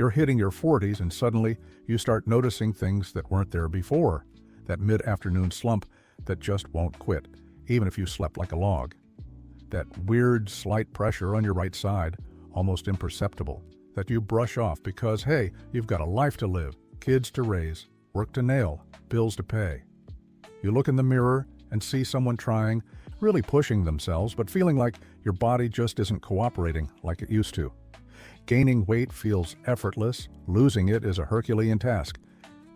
You're hitting your 40s and suddenly you start noticing things that weren't there before. That mid-afternoon slump that just won't quit, even if you slept like a log. That weird slight pressure on your right side, almost imperceptible, that you brush off because, hey, you've got a life to live, kids to raise, work to nail, bills to pay. You look in the mirror and see someone trying, really pushing themselves, but feeling like your body just isn't cooperating like it used to. Gaining weight feels effortless, losing it is a Herculean task.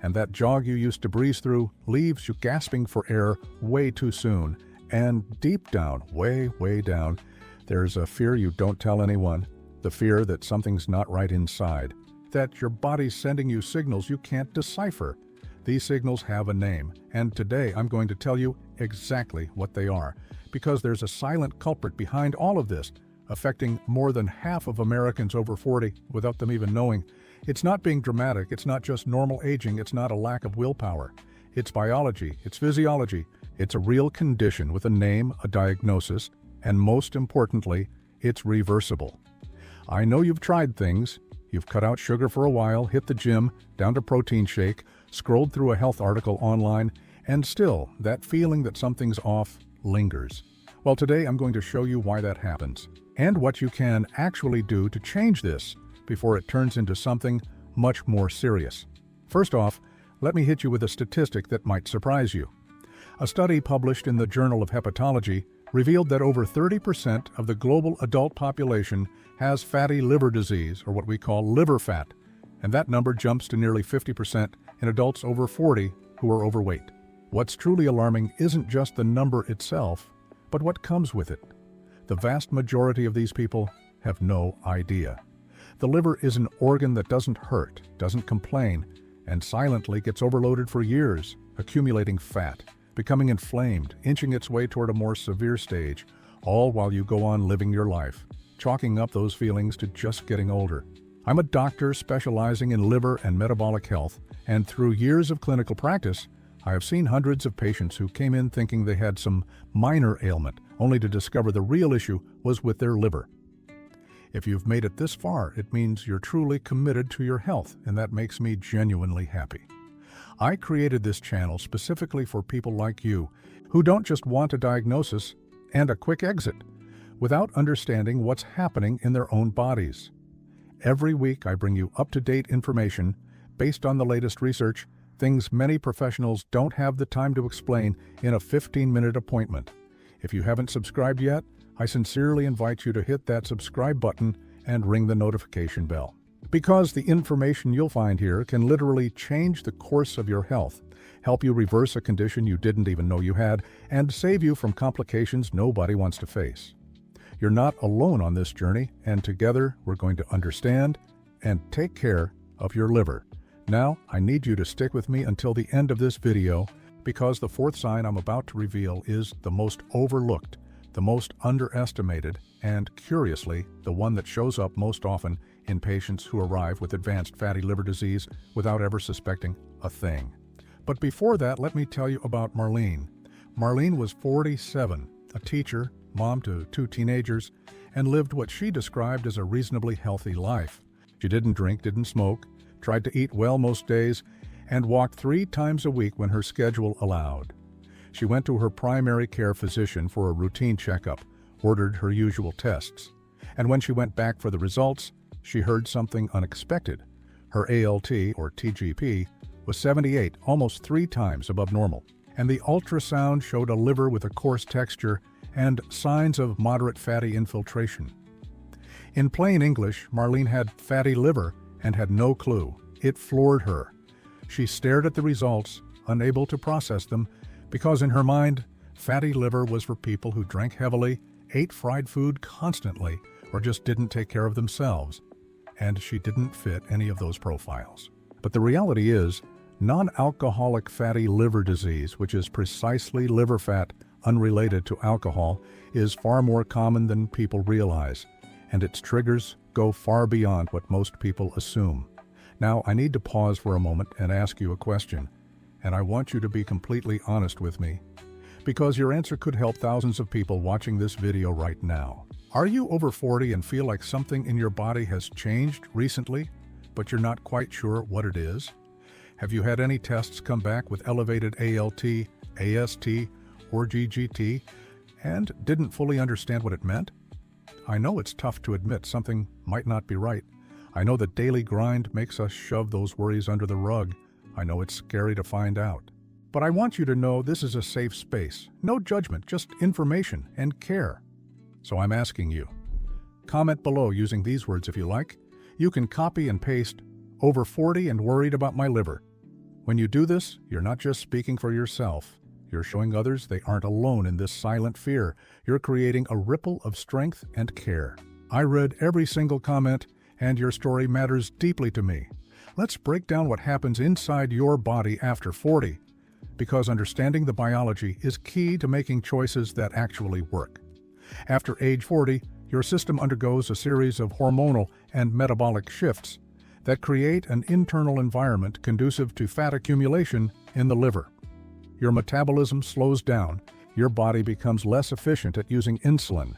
And that jog you used to breeze through leaves you gasping for air way too soon. And deep down, way, way down, there's a fear you don't tell anyone, the fear that something's not right inside, that your body's sending you signals you can't decipher. These signals have a name, and today I'm going to tell you exactly what they are, because there's a silent culprit behind all of this, affecting more than half of Americans over 40 without them even knowing. It's not being dramatic, it's not just normal aging, it's not a lack of willpower. It's biology, it's physiology, it's a real condition with a name, a diagnosis, and most importantly, it's reversible. I know you've tried things. You've cut out sugar for a while, hit the gym, down to protein shake, scrolled through a health article online, and still, that feeling that something's off lingers. Well, today I'm going to show you why that happens, and what you can actually do to change this before it turns into something much more serious. First off, let me hit you with a statistic that might surprise you. A study published in the Journal of Hepatology revealed that over 30% of the global adult population has fatty liver disease, or what we call liver fat, and that number jumps to nearly 50% in adults over 40 who are overweight. What's truly alarming isn't just the number itself, but what comes with it. The vast majority of these people have no idea. The liver is an organ that doesn't hurt, doesn't complain, and silently gets overloaded for years, accumulating fat, becoming inflamed, inching its way toward a more severe stage, all while you go on living your life, chalking up those feelings to just getting older. I'm a doctor specializing in liver and metabolic health, and through years of clinical practice, I have seen hundreds of patients who came in thinking they had some minor ailment, only to discover the real issue was with their liver. If you've made it this far, it means you're truly committed to your health, and that makes me genuinely happy. I created this channel specifically for people like you, who don't just want a diagnosis and a quick exit, without understanding what's happening in their own bodies. Every week I bring you up-to-date information based on the latest research, things many professionals don't have the time to explain in a 15-minute appointment. If you haven't subscribed yet, I sincerely invite you to hit that subscribe button and ring the notification bell. Because the information you'll find here can literally change the course of your health, help you reverse a condition you didn't even know you had, and save you from complications nobody wants to face. You're not alone on this journey, and together we're going to understand and take care of your liver. Now, I need you to stick with me until the end of this video, because the fourth sign I'm about to reveal is the most overlooked, the most underestimated, and curiously, the one that shows up most often in patients who arrive with advanced fatty liver disease without ever suspecting a thing. But before that, let me tell you about Marlene. Marlene was 47, a teacher, mom to 2 teenagers, and lived what she described as a reasonably healthy life. She didn't drink, didn't smoke, tried to eat well most days, and walked 3 times a week when her schedule allowed. She went to her primary care physician for a routine checkup, ordered her usual tests, and when she went back for the results, she heard something unexpected. Her ALT, or TGP, was 78, almost 3 times above normal, and the ultrasound showed a liver with a coarse texture and signs of moderate fatty infiltration. In plain English, Marlene had fatty liver and had no clue. It floored her. She stared at the results, unable to process them, because in her mind, fatty liver was for people who drank heavily, ate fried food constantly, or just didn't take care of themselves. And she didn't fit any of those profiles. But the reality is, non-alcoholic fatty liver disease, which is precisely liver fat unrelated to alcohol, is far more common than people realize, and its triggers go far beyond what most people assume. Now, I need to pause for a moment and ask you a question, and I want you to be completely honest with me, because your answer could help thousands of people watching this video right now. Are you over 40 and feel like something in your body has changed recently? but you're not quite sure what it is? Have you had any tests come back with elevated ALT, AST, or GGT and didn't fully understand what it meant? I know it's tough to admit something might not be right. I know the daily grind makes us shove those worries under the rug. I know it's scary to find out. But I want you to know this is a safe space. No judgment, just information and care. So I'm asking you. Comment below using these words if you like. You can copy and paste, "over 40 and worried about my liver." When you do this, you're not just speaking for yourself. You're showing others they aren't alone in this silent fear. You're creating a ripple of strength and care. I read every single comment, and your story matters deeply to me. Let's break down what happens inside your body after 40, because understanding the biology is key to making choices that actually work. After age 40, your system undergoes a series of hormonal and metabolic shifts that create an internal environment conducive to fat accumulation in the liver. Your metabolism slows down, your body becomes less efficient at using insulin,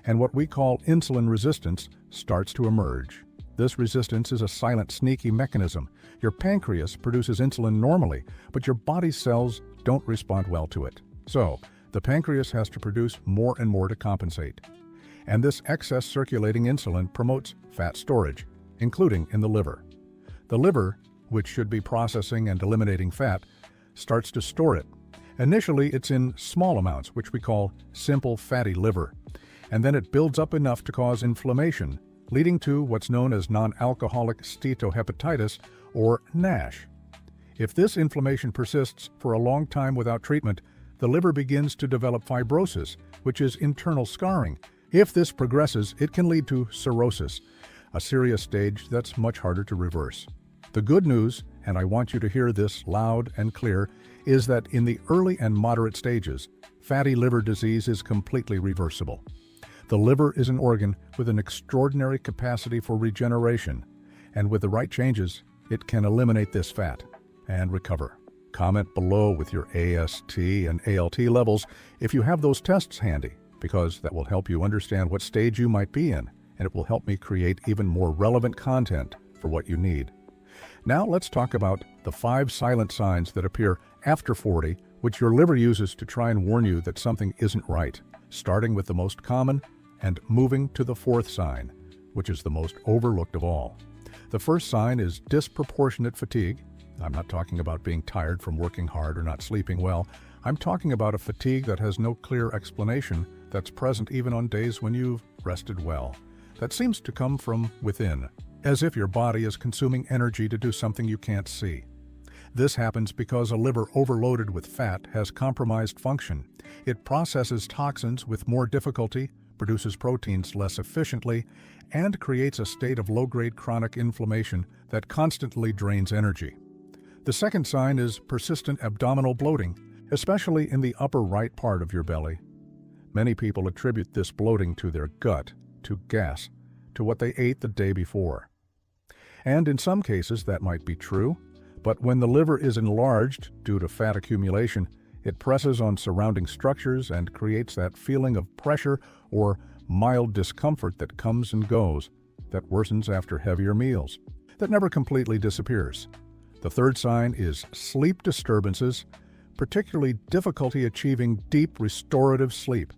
and what we call insulin resistance starts to emerge. This resistance is a silent, sneaky mechanism. Your pancreas produces insulin normally, but your body's cells don't respond well to it. So, the pancreas has to produce more and more to compensate. And this excess circulating insulin promotes fat storage, including in the liver. The liver, which should be processing and eliminating fat, starts to store it. Initially, it's in small amounts, which we call simple fatty liver, and then it builds up enough to cause inflammation, leading to what's known as non-alcoholic steatohepatitis, or NASH. If this inflammation persists for a long time without treatment, the liver begins to develop fibrosis, which is internal scarring. If this progresses, it can lead to cirrhosis, a serious stage that's much harder to reverse. The good news, and I want you to hear this loud and clear, is that in the early and moderate stages, fatty liver disease is completely reversible. The liver is an organ with an extraordinary capacity for regeneration, and with the right changes, it can eliminate this fat and recover. Comment below with your AST and ALT levels if you have those tests handy, because that will help you understand what stage you might be in, and it will help me create even more relevant content for what you need. Now let's talk about the 5 silent signs that appear after 40, which your liver uses to try and warn you that something isn't right, starting with the most common and moving to the 4th sign, which is the most overlooked of all. The first sign is disproportionate fatigue. I'm not talking about being tired from working hard or not sleeping well. I'm talking about a fatigue that has no clear explanation, that's present even on days when you've rested well. That seems to come from within, as if your body is consuming energy to do something you can't see. This happens because a liver overloaded with fat has compromised function. It processes toxins with more difficulty, produces proteins less efficiently, and creates a state of low-grade chronic inflammation that constantly drains energy. The second sign is persistent abdominal bloating, especially in the upper right part of your belly. Many people attribute this bloating to their gut, to gas, to what they ate the day before. And in some cases that might be true, but when the liver is enlarged due to fat accumulation, it presses on surrounding structures and creates that feeling of pressure or mild discomfort that comes and goes, that worsens after heavier meals, that never completely disappears. The third sign is sleep disturbances, particularly difficulty achieving deep restorative sleep.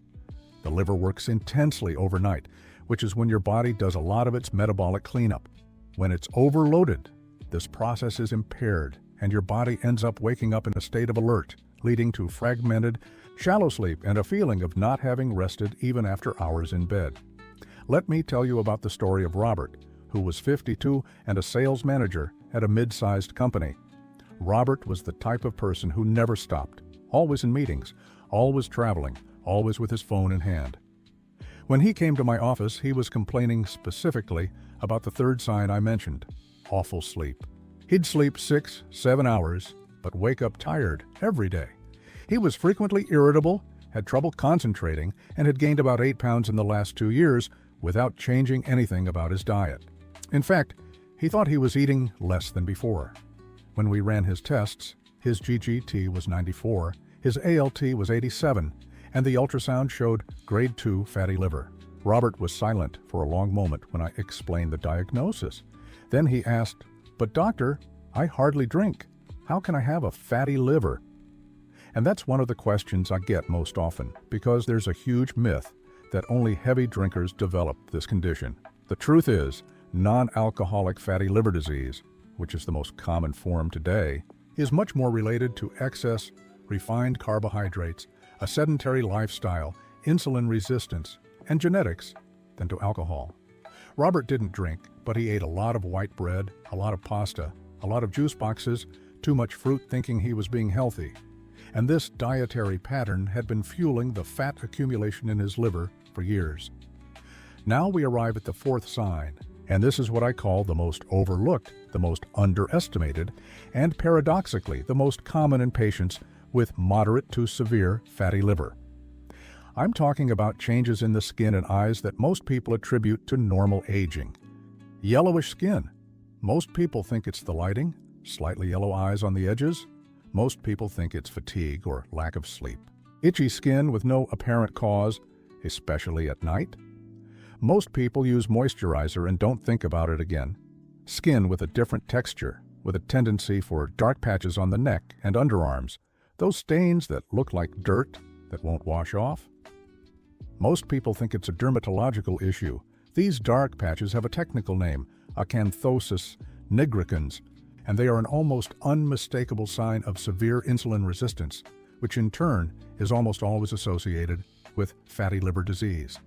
The liver works intensely overnight, which is when your body does a lot of its metabolic cleanup. When it's overloaded, this process is impaired, and your body ends up waking up in a state of alert, leading to fragmented, shallow sleep and a feeling of not having rested even after hours in bed. Let me tell you about the story of Robert, who was 52 and a sales manager at a mid-sized company. Robert was the type of person who never stopped, always in meetings, always traveling, always with his phone in hand. When he came to my office, he was complaining specifically about the third sign I mentioned, awful sleep. He'd sleep 6-7 hours, but wake up tired every day. He was frequently irritable, had trouble concentrating, and had gained about 8 pounds in the last 2 years without changing anything about his diet. In fact, he thought he was eating less than before. When we ran his tests, his GGT was 94, his ALT was 87, and the ultrasound showed grade 2 fatty liver. Robert was silent for a long moment when I explained the diagnosis. Then he asked "But doctor, I hardly drink. How can I have a fatty liver?" And that's one of the questions I get most often, because there's a huge myth that only heavy drinkers develop this condition. The truth is, non-alcoholic fatty liver disease, which is the most common form today, is much more related to excess refined carbohydrates, a sedentary lifestyle, insulin resistance, and genetics than to alcohol. Robert didn't drink, but he ate a lot of white bread, a lot of pasta, a lot of juice boxes, too much fruit thinking he was being healthy. And this dietary pattern had been fueling the fat accumulation in his liver for years. Now we arrive at the fourth sign, and this is what I call the most overlooked, the most underestimated, and paradoxically the most common in patients with moderate to severe fatty liver. I'm talking about changes in the skin and eyes that most people attribute to normal aging. Yellowish skin. Most people think it's the lighting, slightly yellow eyes on the edges. Most people think it's fatigue or lack of sleep. Itchy skin with no apparent cause, especially at night. Most people use moisturizer and don't think about it again. Skin with a different texture, with a tendency for dark patches on the neck and underarms, those stains that look like dirt that won't wash off. Most people think it's a dermatological issue. These dark patches have a technical name, acanthosis nigricans, and they are an almost unmistakable sign of severe insulin resistance, which in turn is almost always associated with fatty liver disease.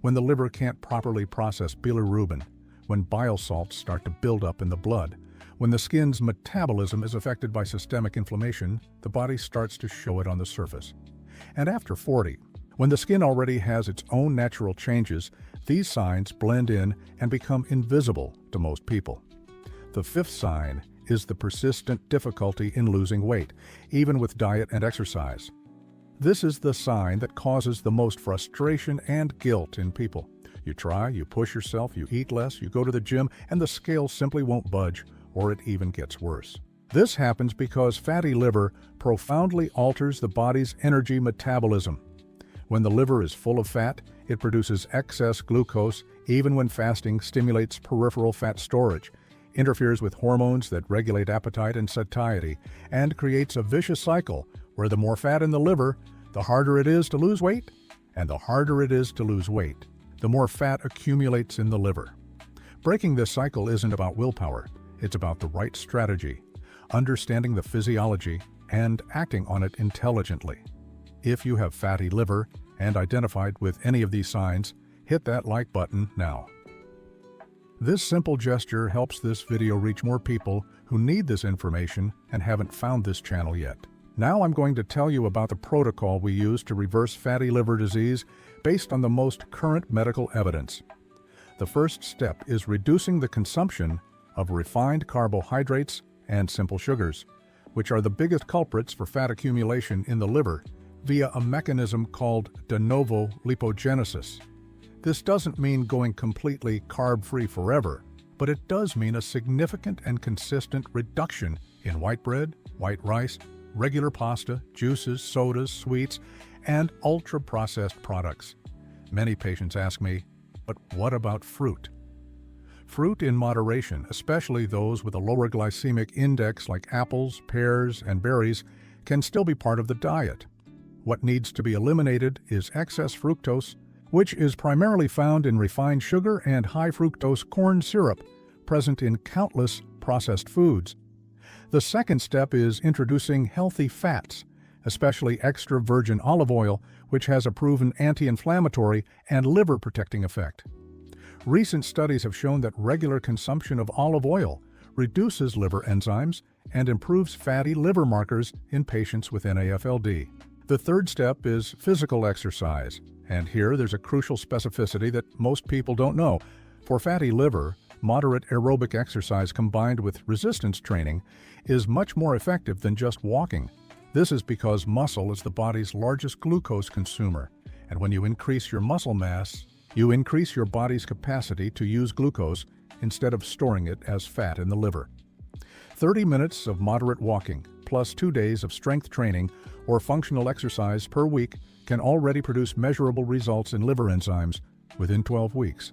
When the liver can't properly process bilirubin, when bile salts start to build up in the blood, when the skin's metabolism is affected by systemic inflammation, the body starts to show it on the surface. And after 40, when the skin already has its own natural changes, these signs blend in and become invisible to most people. The fifth sign is the persistent difficulty in losing weight, even with diet and exercise. This is the sign that causes the most frustration and guilt in people. You try, you push yourself, you eat less, you go to the gym, and the scale simply won't budge, or it even gets worse. This happens because fatty liver profoundly alters the body's energy metabolism. When the liver is full of fat, it produces excess glucose even when fasting stimulates peripheral fat storage, interferes with hormones that regulate appetite and satiety, and creates a vicious cycle where the more fat in the liver, the harder it is to lose weight, and the harder it is to lose weight, the more fat accumulates in the liver. Breaking this cycle isn't about willpower, it's about the right strategy, understanding the physiology, and acting on it intelligently. If you have fatty liver and identified with any of these signs, hit that like button now. This simple gesture helps this video reach more people who need this information and haven't found this channel yet. Now I'm going to tell you about the protocol we use to reverse fatty liver disease based on the most current medical evidence. The first step is reducing the consumption of refined carbohydrates and simple sugars, which are the biggest culprits for fat accumulation in the liver, via a mechanism called de novo lipogenesis. This doesn't mean going completely carb-free forever, but it does mean a significant and consistent reduction in white bread, white rice, regular pasta, juices, sodas, sweets, and ultra-processed products. Many patients ask me, but what about fruit? Fruit in moderation, especially those with a lower glycemic index like apples, pears, and berries, can still be part of the diet. What needs to be eliminated is excess fructose, which is primarily found in refined sugar and high fructose corn syrup, present in countless processed foods. The second step is introducing healthy fats, especially extra virgin olive oil, which has a proven anti-inflammatory and liver-protecting effect. Recent studies have shown that regular consumption of olive oil reduces liver enzymes and improves fatty liver markers in patients with NAFLD. The third step is physical exercise, and here there's a crucial specificity that most people don't know. For fatty liver, moderate aerobic exercise combined with resistance training is much more effective than just walking. This is because muscle is the body's largest glucose consumer, and when you increase your muscle mass, you increase your body's capacity to use glucose instead of storing it as fat in the liver. 30 minutes of moderate walking, plus 2 days of strength training or functional exercise per week can already produce measurable results in liver enzymes within 12 weeks.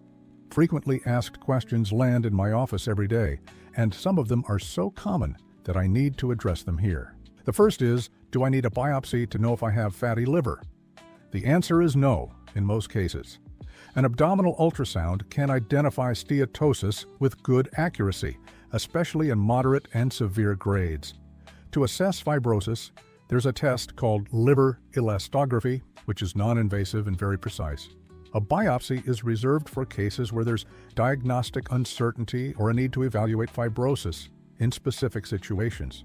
Frequently asked questions land in my office every day, and some of them are so common that I need to address them here. The first is, do I need a biopsy to know if I have fatty liver? The answer is no, in most cases. An abdominal ultrasound can identify steatosis with good accuracy, especially in moderate and severe grades. To assess fibrosis, there's a test called liver elastography, which is non-invasive and very precise. A biopsy is reserved for cases where there's diagnostic uncertainty or a need to evaluate fibrosis in specific situations.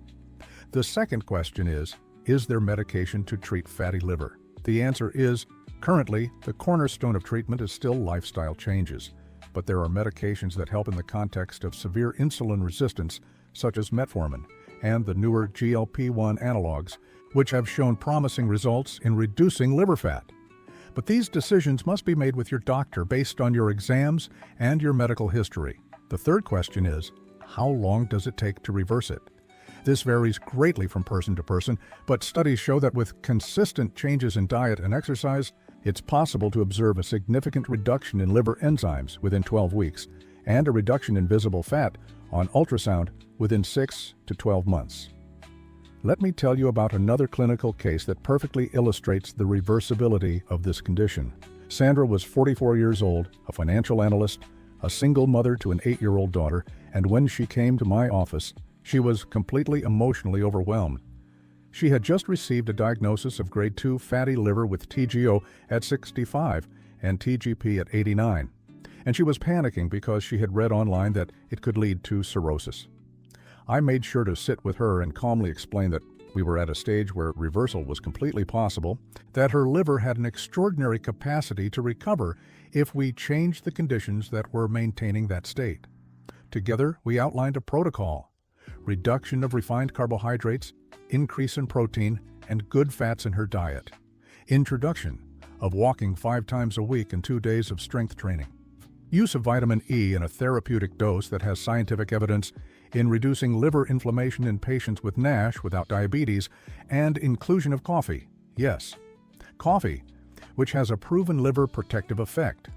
The second question is there medication to treat fatty liver? The answer is, currently, the cornerstone of treatment is still lifestyle changes, but there are medications that help in the context of severe insulin resistance, such as metformin, and the newer GLP-1 analogs, which have shown promising results in reducing liver fat. But these decisions must be made with your doctor based on your exams and your medical history. The third question is, how long does it take to reverse it? This varies greatly from person to person, but studies show that with consistent changes in diet and exercise, it's possible to observe a significant reduction in liver enzymes within 12 weeks and a reduction in visible fat on ultrasound within 6 to 12 months. Let me tell you about another clinical case that perfectly illustrates the reversibility of this condition. Sandra was 44 years old, a financial analyst, a single mother to an 8-year-old daughter, and when she came to my office, she was completely emotionally overwhelmed. She had just received a diagnosis of grade 2 fatty liver with TGO at 65 and TGP at 89, and she was panicking because she had read online that it could lead to cirrhosis. I made sure to sit with her and calmly explain that we were at a stage where reversal was completely possible, that her liver had an extraordinary capacity to recover if we changed the conditions that were maintaining that state. Together, we outlined a protocol: reduction of refined carbohydrates, increase in protein, and good fats in her diet. Introduction of walking 5 times a week and 2 days of strength training. Use of vitamin E in a therapeutic dose that has scientific evidence in reducing liver inflammation in patients with NASH without diabetes, and inclusion of coffee. Yes, coffee, which has a proven liver protective effect.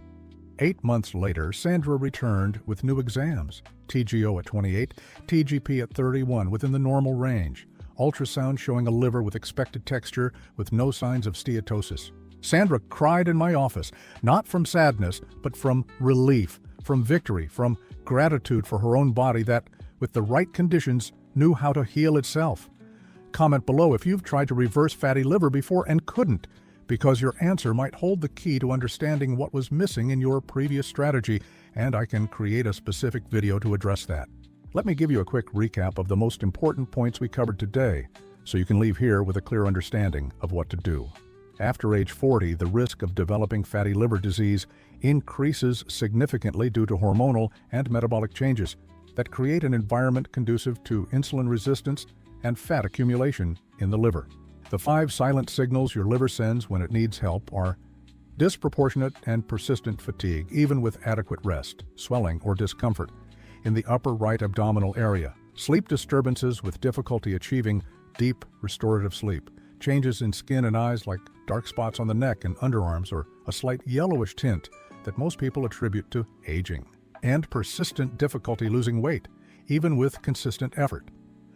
8 months later, Sandra returned with new exams: TGO at 28, TGP at 31 within the normal range, ultrasound showing a liver with expected texture with no signs of steatosis. Sandra cried in my office, not from sadness, but from relief, from victory, from gratitude for her own body that, with the right conditions, knew how to heal itself. Comment below if you've tried to reverse fatty liver before and couldn't, because your answer might hold the key to understanding what was missing in your previous strategy, and I can create a specific video to address that. Let me give you a quick recap of the most important points we covered today, so you can leave here with a clear understanding of what to do. After age 40, the risk of developing fatty liver disease increases significantly due to hormonal and metabolic changes that create an environment conducive to insulin resistance and fat accumulation in the liver. The 5 silent signals your liver sends when it needs help are disproportionate and persistent fatigue, even with adequate rest, swelling or discomfort in the upper right abdominal area, sleep disturbances with difficulty achieving deep restorative sleep, changes in skin and eyes like dark spots on the neck and underarms or a slight yellowish tint that most people attribute to aging, and persistent difficulty losing weight, even with consistent effort.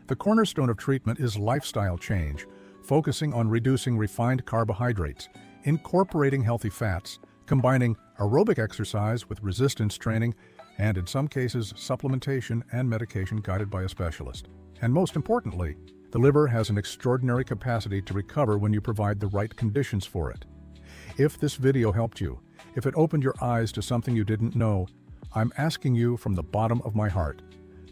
The cornerstone of treatment is lifestyle change, focusing on reducing refined carbohydrates, incorporating healthy fats, combining aerobic exercise with resistance training, and in some cases, supplementation and medication guided by a specialist. And most importantly, the liver has an extraordinary capacity to recover when you provide the right conditions for it. If this video helped you, if it opened your eyes to something you didn't know, I'm asking you from the bottom of my heart,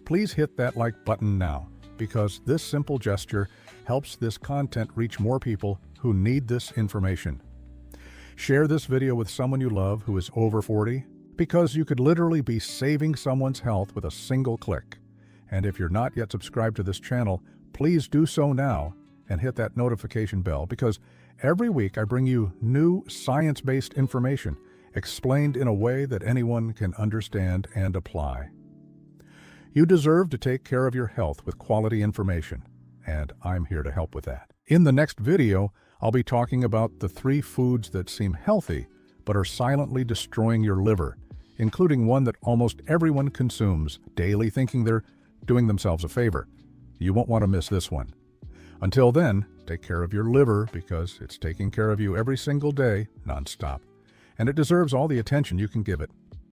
please hit that like button now, because this simple gesture helps this content reach more people who need this information. Share this video with someone you love who is over 40, because you could literally be saving someone's health with a single click. And if you're not yet subscribed to this channel, please do so now and hit that notification bell, because every week I bring you new science-based information explained in a way that anyone can understand and apply. You deserve to take care of your health with quality information, and I'm here to help with that. In the next video, I'll be talking about the 3 foods that seem healthy but are silently destroying your liver, including one that almost everyone consumes daily thinking they're doing themselves a favor. You won't want to miss this one. Until then, take care of your liver because it's taking care of you every single day, nonstop, and it deserves all the attention you can give it.